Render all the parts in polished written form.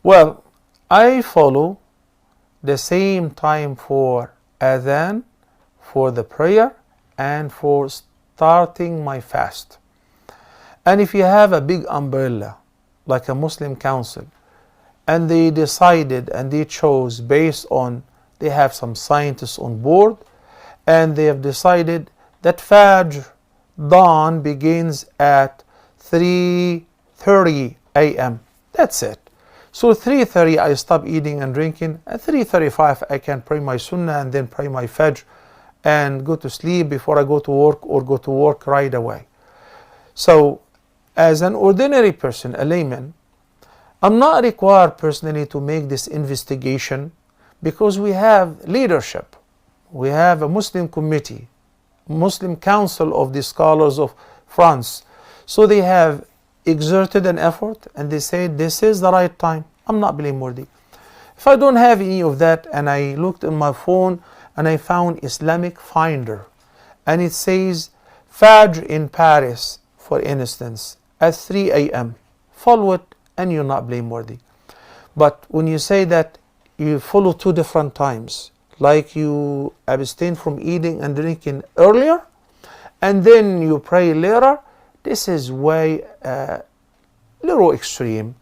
Well, I follow the same time for adhan, for the prayer, and for starting my fast. And if you have a big umbrella, like a Muslim council, and they decided and they chose based on, they have some scientists on board, and they have decided that Fajr, dawn, begins at 3:30 a.m. That's it. So 3:30 I stop eating and drinking. At 3:35 I can pray my sunnah and then pray my Fajr and go to sleep before I go to work, or go to work right away. So as an ordinary person, a layman, I'm not required personally to make this investigation, because we have leadership. We have a Muslim committee, Muslim Council of the Scholars of France. So they have exerted an effort and they say this is the right time. I'm not blameworthy. If I don't have any of that, and I looked on my phone and I found Islamic Finder, and it says Fajr in Paris, for instance, at 3 a.m., follow it and you're not blameworthy. But when you say that you follow two different times, like you abstain from eating and drinking earlier and then you pray later, this is way little extreme,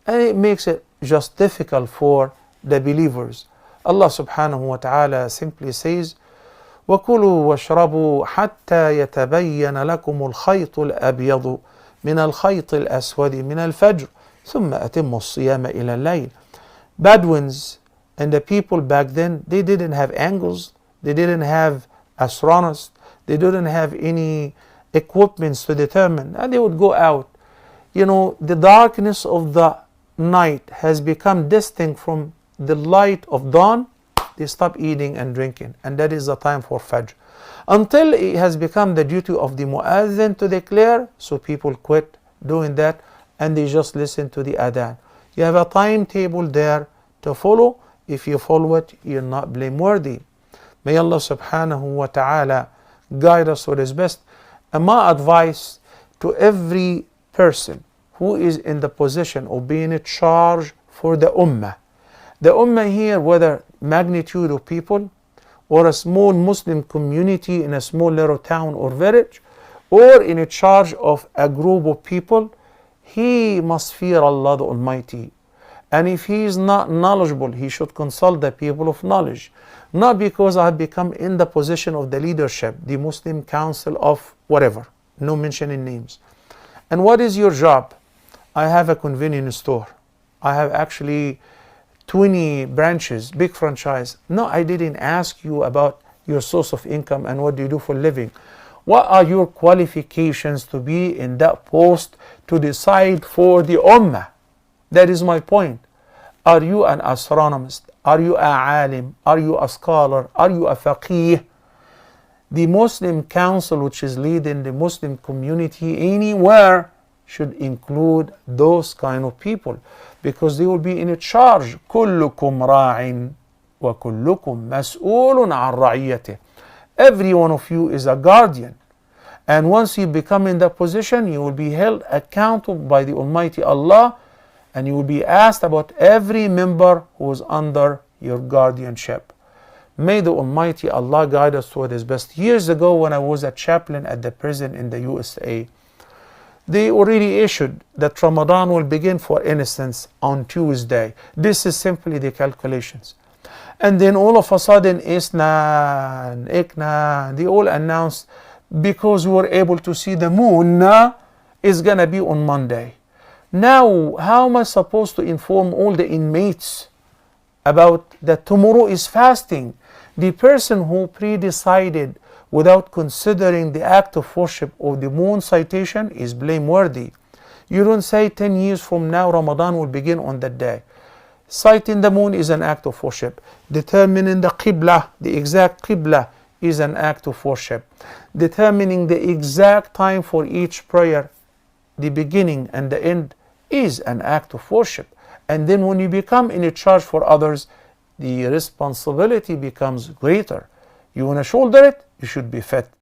and it makes it just difficult for the believers. Allah subhanahu wa ta'ala simply says, وَكُلُوا وَاشْرَبُوا حَتَّى يَتَبَيَّنَ لَكُمُ الْخَيْطُ الْأَبْيَضُ مِنَ الْخَيْطِ الْأَسْوَدِ مِنَ الْفَجْرِ ثُمَّ أَتِمُّوا الصِّيَامَ إِلَى اللَّيْلِ. Bedouins and the people back then, they didn't have angles, they didn't have astronomers, they didn't have any equipments to determine, and they would go out. You know, the darkness of the night has become distinct from the light of dawn. They stop eating and drinking, and that is the time for Fajr. Until it has become the duty of the muazzin to declare, so people quit doing that and they just listen to the adhan. You have a timetable there to follow. If you follow it, you're not blameworthy. May Allah subhanahu wa ta'ala guide us what is best. And my advice to every person who is in the position of being in charge for the ummah. The ummah here, whether magnitude of people, or a small Muslim community in a small little town or village, or in a charge of a group of people, he must fear Allah the Almighty. And if he is not knowledgeable, he should consult the people of knowledge. Not because I have become in the position of the leadership, the Muslim Council of whatever, no mentioning names. And what is your job? I have a convenience store. I have actually 20 branches, big franchise. No, I didn't ask you about your source of income and what do you do for a living. What are your qualifications to be in that post to decide for the ummah? That is my point. Are you an astronomist? Are you a alim? Are you a scholar? Are you a faqih? The Muslim council, which is leading the Muslim community anywhere, should include those kind of people, because they will be in charge. كُلُّكُمْ رَاعٍ وَكُلُّكُمْ مَسْئُولٌ عَنْ رَعِيَّتِهِ. Every one of you is a guardian. And once you become in that position, you will be held accountable by the Almighty Allah, and you will be asked about every member who is under your guardianship. May the Almighty Allah guide us to what is best. Years ago, when I was a chaplain at the prison in the USA, they already issued that Ramadan will begin, for instance, on Tuesday. This is simply the calculations. And then all of a sudden, Isnan, Ikna, they all announced, because we were able to see the moon, is going to be on Monday. Now, how am I supposed to inform all the inmates about that tomorrow is fasting? The person who pre-decided without considering the act of worship of the moon citation is blameworthy. You don't say 10 years from now Ramadan will begin on that day. Sighting the moon is an act of worship. Determining the qibla, the exact qibla, is an act of worship. Determining the exact time for each prayer, the beginning and the end, is an act of worship. And then when you become in a charge for others, the responsibility becomes greater. You want to shoulder it, you should be fit.